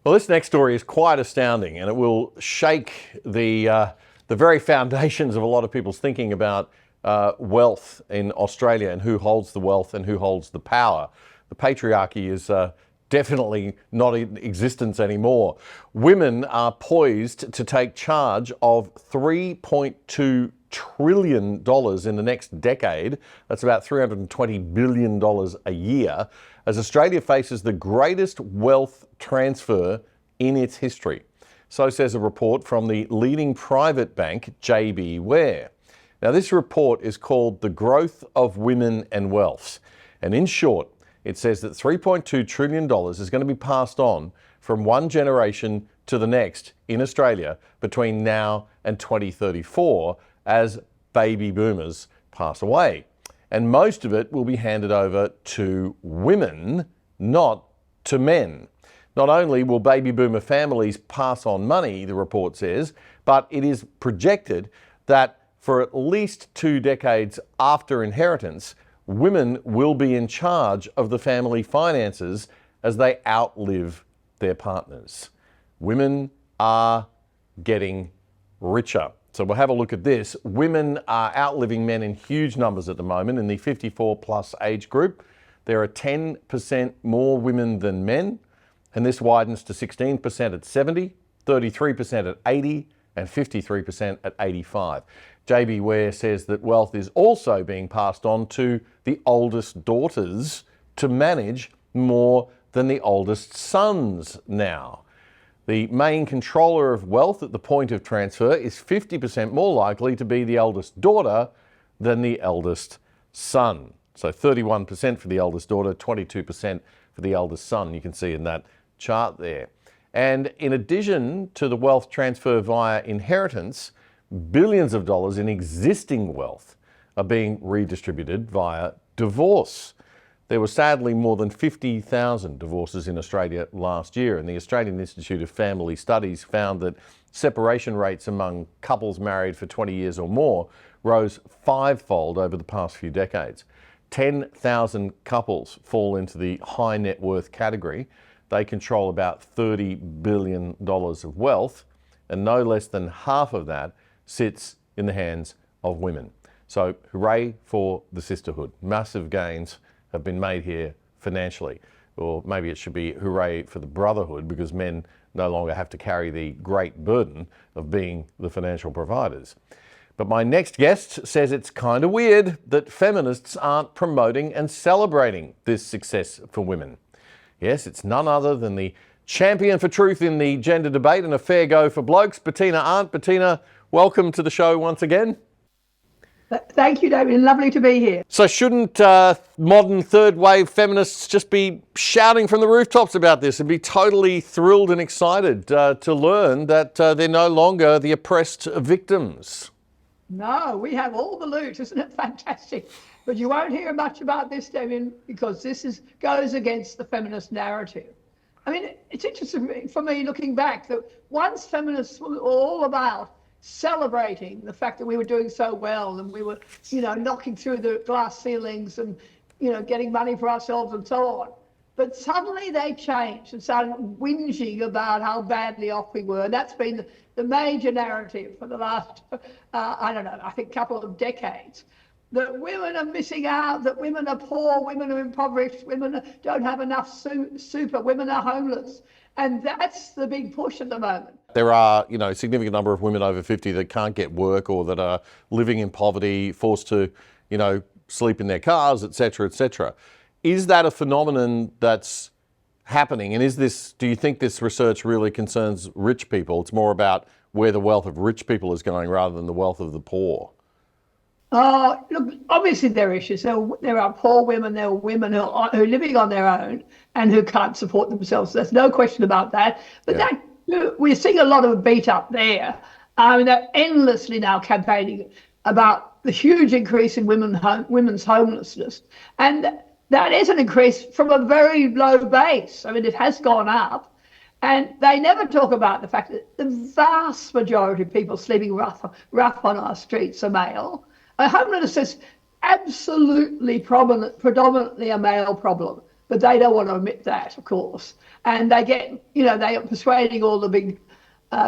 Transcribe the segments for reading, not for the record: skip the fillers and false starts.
Well, this next story is quite astounding, and it will shake the very foundations of a lot of people's thinking about wealth in Australia and who holds the wealth and who holds the power. The patriarchy is definitely not in existence anymore. Women are poised to take charge of $3.2 trillion in the next decade. That's about $320 billion a year, as Australia faces the greatest wealth transfer in its history. So says a report from the leading private bank, JB Ware. Now, this report is called The Growth of Women and Wealth. And in short, it says that $3.2 trillion is going to be passed on from one generation to the next in Australia between now and 2034 as baby boomers pass away. And most of it will be handed over to women, not to men. Not only will baby boomer families pass on money, the report says, but it is projected that for at least 2 decades after inheritance, women will be in charge of the family finances as they outlive their partners. Women are getting richer. So we'll have a look at this. Women are outliving men in huge numbers at the moment in the 54 plus age group. There are 10% more women than men, and this widens to 16% at 70, 33% at 80, and 53% at 85. JB Ware says that wealth is also being passed on to the oldest daughters to manage more than the oldest sons now. The main controller of wealth at the point of transfer is 50% more likely to be the eldest daughter than the eldest son. So 31% for the eldest daughter, 22% for the eldest son, you can see in that chart there. And in addition to the wealth transfer via inheritance, billions of dollars in existing wealth are being redistributed via divorce. There were sadly more than 50,000 divorces in Australia last year, and the Australian Institute of Family Studies found that separation rates among couples married for 20 years or more rose 5-fold over the past few decades. 10,000 couples fall into the high net worth category. They control about $30 billion of wealth, and no less than half of that sits in the hands of women. So hooray for the sisterhood. Massive gains have been made here financially. Or maybe it should be hooray for the brotherhood, because men no longer have to carry the great burden of being the financial providers. But my next guest says it's kind of weird that feminists aren't promoting and celebrating this success for women. Yes, it's none other than the champion for truth in the gender debate and a fair go for blokes, Bettina Arndt. Bettina, welcome to the show once again. Thank you, David. Lovely to be here. So shouldn't modern third wave feminists just be shouting from the rooftops about this and be totally thrilled and excited to learn that they're no longer the oppressed victims? No, we have all the loot. Isn't it fantastic? But you won't hear much about this, David, because this goes against the feminist narrative. I mean, it's interesting for me looking back that once feminists were all about celebrating the fact that we were doing so well and we were, knocking through the glass ceilings and, getting money for ourselves and so on. But suddenly they changed and started whinging about how badly off we were. And that's been the major narrative for the last, I think couple of decades. That women are missing out, that women are poor, women are impoverished, women don't have enough super, women are homeless. And that's the big push at the moment. There are, a significant number of women over 50 that can't get work or that are living in poverty, forced to, sleep in their cars, et cetera, et cetera. Is that a phenomenon that's happening? And do you think this research really concerns rich people? It's more about where the wealth of rich people is going rather than the wealth of the poor. Look, obviously there are issues. There are poor women, there are women who are living on their own and who can't support themselves. There's no question about that. But we're seeing a lot of beat up there. They're endlessly now campaigning about the huge increase in women's homelessness. And that is an increase from a very low base. It has gone up. And they never talk about the fact that the vast majority of people sleeping rough on our streets are male. Homelessness is absolutely predominantly a male problem. but they don't want to admit that, of course. And they get, they are persuading all the big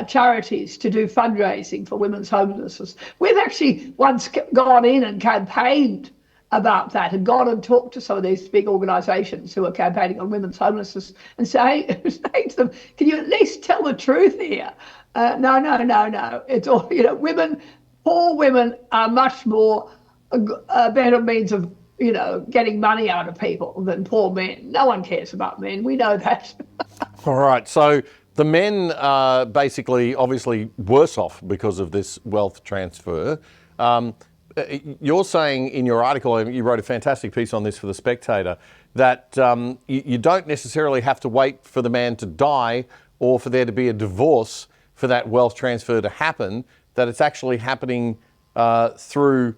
charities to do fundraising for women's homelessness. We've actually once gone in and campaigned about that and gone and talked to some of these big organisations who are campaigning on women's homelessness and saying to them, can you at least tell the truth here? No. It's all, women, poor women are much more a better means of, getting money out of people than poor men. No one cares about men. We know that. All right. So the men are basically obviously worse off because of this wealth transfer. You're saying in your article, and you wrote a fantastic piece on this for The Spectator, that you don't necessarily have to wait for the man to die or for there to be a divorce for that wealth transfer to happen, that it's actually happening through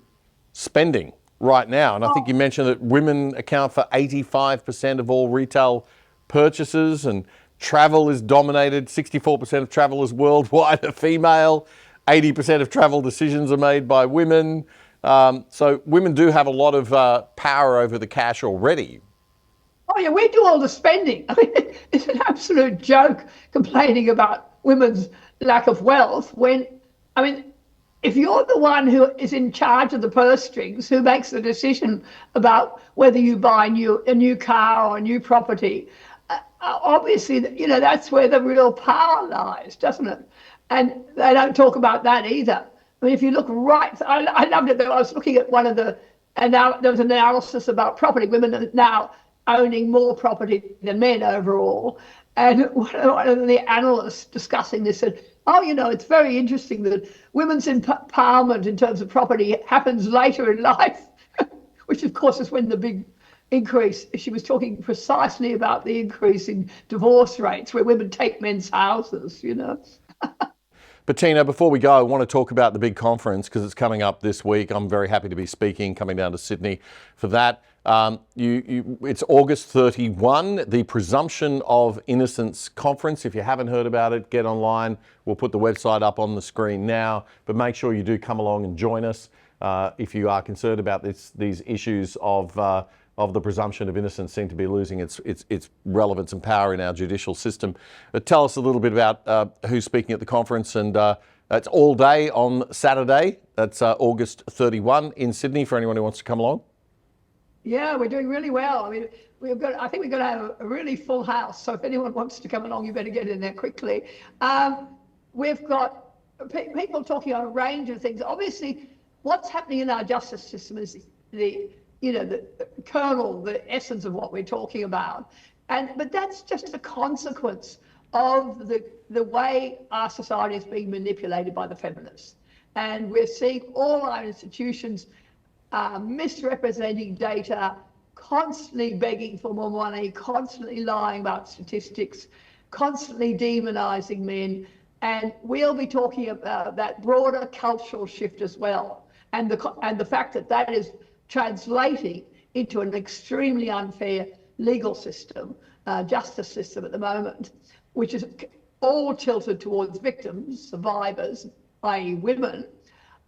spending right now. And I think you mentioned that women account for 85% of all retail purchases, and travel is dominated. 64% of travel is worldwide are female. 80% of travel decisions are made by women. So women do have a lot of power over the cash already. Oh yeah, we do all the spending. I mean, it's an absolute joke complaining about women's lack of wealth when, if you're the one who is in charge of the purse strings, who makes the decision about whether you buy a new car or a new property, obviously, that's where the real power lies, doesn't it? And they don't talk about that either. I mean, if you look I loved it though. I was looking at and now there was an analysis about property. Women are now owning more property than men overall. And one of the analysts discussing this said, it's very interesting that women's empowerment in terms of property happens later in life, which of course is when the big increase, she was talking precisely about the increase in divorce rates where women take men's houses, Bettina, before we go, I want to talk about the big conference because it's coming up this week. I'm very happy to be speaking, coming down to Sydney for that. It's August 31, the Presumption of Innocence Conference. If you haven't heard about it, get online. We'll put the website up on the screen now, but make sure you do come along and join us if you are concerned about these issues of the presumption of innocence seem to be losing its relevance and power in our judicial system. But tell us a little bit about who's speaking at the conference, and it's all day on Saturday. That's August 31 in Sydney for anyone who wants to come along. Yeah, we're doing really well. I mean, I think we're going to have a really full house. So if anyone wants to come along, you better get in there quickly. We've got people talking on a range of things. Obviously, what's happening in our justice system is the kernel, the essence of what we're talking about. But that's just a consequence of the way our society is being manipulated by the feminists. And we're seeing all our institutions misrepresenting data, constantly begging for more money, constantly lying about statistics, constantly demonising men. And we'll be talking about that broader cultural shift as well. And the fact that is translating into an extremely unfair legal system, justice system at the moment, which is all tilted towards victims, survivors, i.e. women,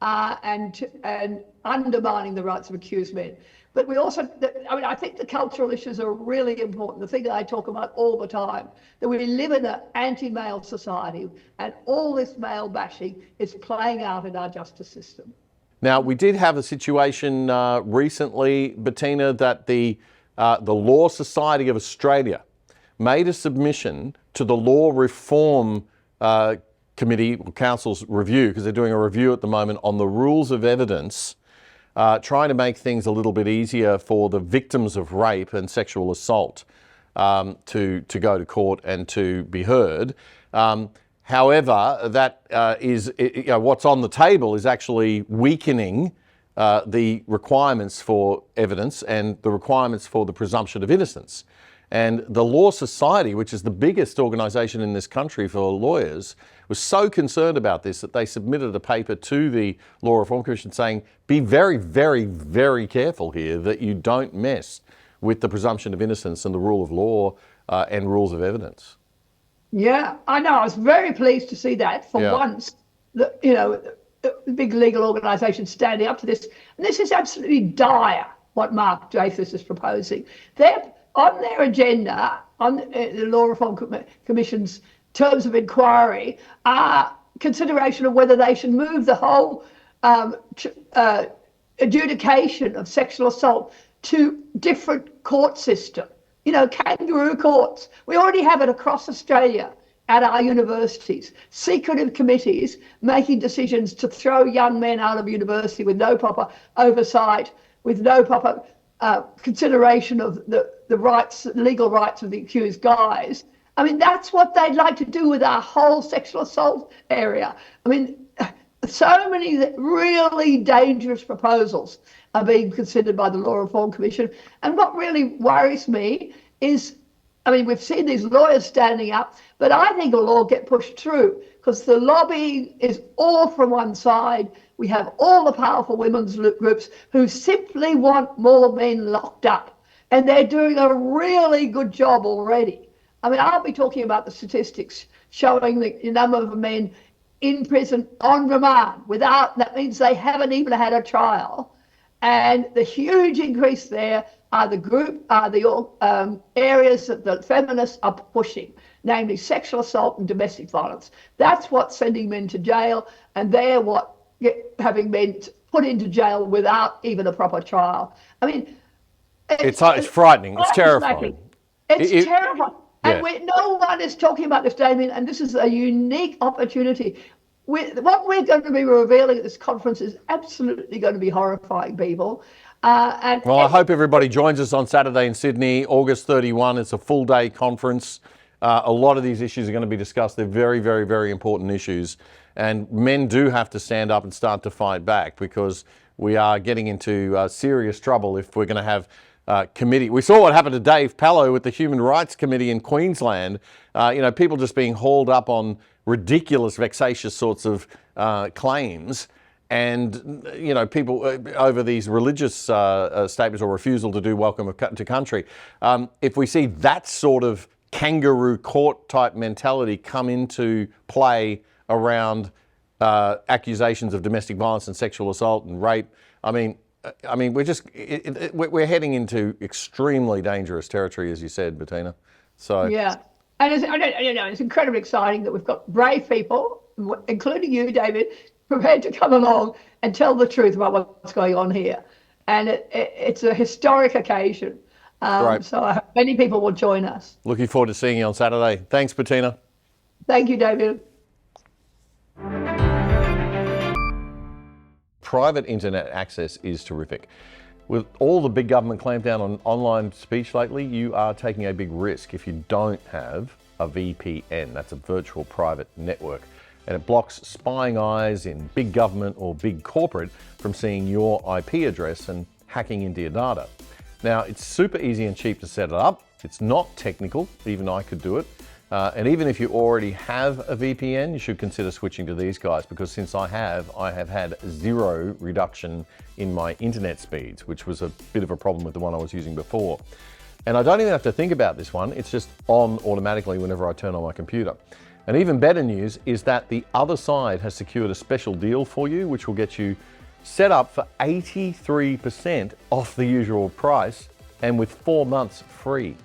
and undermining the rights of accused men. But we also, I think the cultural issues are really important. The thing that I talk about all the time, that we live in an anti-male society, and all this male bashing is playing out in our justice system. Now, we did have a situation recently, Bettina, that the Law Society of Australia made a submission to the Law Reform Committee, or Council's review, because they're doing a review at the moment on the rules of evidence, trying to make things a little bit easier for the victims of rape and sexual assault to go to court and to be heard. However, that what's on the table is actually weakening the requirements for evidence and the requirements for the presumption of innocence. And the Law Society, which is the biggest organisation in this country for lawyers, was so concerned about this that they submitted a paper to the Law Reform Commission saying, be very, very, very careful here that you don't mess with the presumption of innocence and the rule of law and rules of evidence. Yeah, I know. I was very pleased to see that for once, the big legal organisations standing up to this. And this is absolutely dire, what Mark Dreyfus is proposing. on their agenda, on the Law Reform Commission's terms of inquiry, are consideration of whether they should move the whole adjudication of sexual assault to different court system. You know, kangaroo courts. We already have it across Australia at our universities. Secretive committees making decisions to throw young men out of university with no proper oversight, with no proper consideration of the rights, legal rights of the accused guys. I mean, that's what they'd like to do with our whole sexual assault area. I mean, so many really dangerous proposals are being considered by the Law Reform Commission. And what really worries me is, I mean, we've seen these lawyers standing up, but I think it will all get pushed through because the lobbying is all from one side. We have all the powerful women's groups who simply want more men locked up, and they're doing a really good job already. I mean, I'll be talking about the statistics showing the number of men in prison on remand that means they haven't even had a trial. And the huge increase there are the areas that the feminists are pushing, namely sexual assault and domestic violence. That's what's sending men to jail, and they're having men put into jail without even a proper trial. I mean, it's frightening. It's terrifying. It's terrifying. Yeah. And no one is talking about this, Damien, and this is a unique opportunity. What we're going to be revealing at this conference is absolutely going to be horrifying, people. I hope everybody joins us on Saturday in Sydney, August 31. It's a full-day conference. A lot of these issues are going to be discussed. They're very, very, very important issues. And men do have to stand up and start to fight back because we are getting into serious trouble if we're going to have committee. We saw what happened to Dave Pallo with the Human Rights Committee in Queensland. People just being hauled up on ridiculous, vexatious sorts of claims, and people over these religious statements or refusal to do welcome to country. If we see that sort of kangaroo court type mentality come into play around accusations of domestic violence and sexual assault and rape, we're heading into extremely dangerous territory, as you said, Bettina. So yeah, and it's incredibly exciting that we've got brave people, including you, David, prepared to come along and tell the truth about what's going on here. And it's a historic occasion. So I hope many people will join us. Looking forward to seeing you on Saturday. Thanks, Bettina. Thank you, David. Private internet access is terrific. With all the big government clampdown on online speech lately, you are taking a big risk if you don't have a VPN. That's a virtual private network. And it blocks spying eyes in big government or big corporate from seeing your IP address and hacking into your data. Now, it's super easy and cheap to set it up. It's not technical, even I could do it. And even if you already have a VPN, you should consider switching to these guys, because since I have had zero reduction in my internet speeds, which was a bit of a problem with the one I was using before. And I don't even have to think about this one. It's just on automatically whenever I turn on my computer. And even better news is that the other side has secured a special deal for you, which will get you set up for 83% off the usual price and with 4 months free.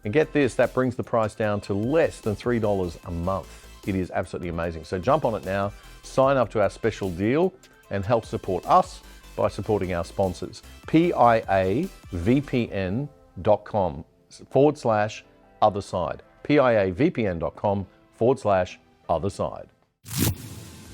And get this, that brings the price down to less than $3 a month. It is absolutely amazing. So jump on it now, sign up to our special deal and help support us by supporting our sponsors. piavpn.com/otherside. piavpn.com/otherside.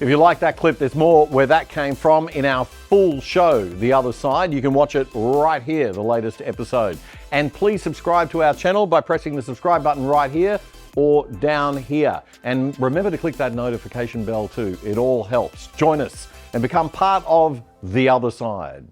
If you like that clip, there's more where that came from in our full show, The Other Side. You can watch it right here, the latest episode. And please subscribe to our channel by pressing the subscribe button right here or down here. And remember to click that notification bell too. It all helps. Join us and become part of The Other Side.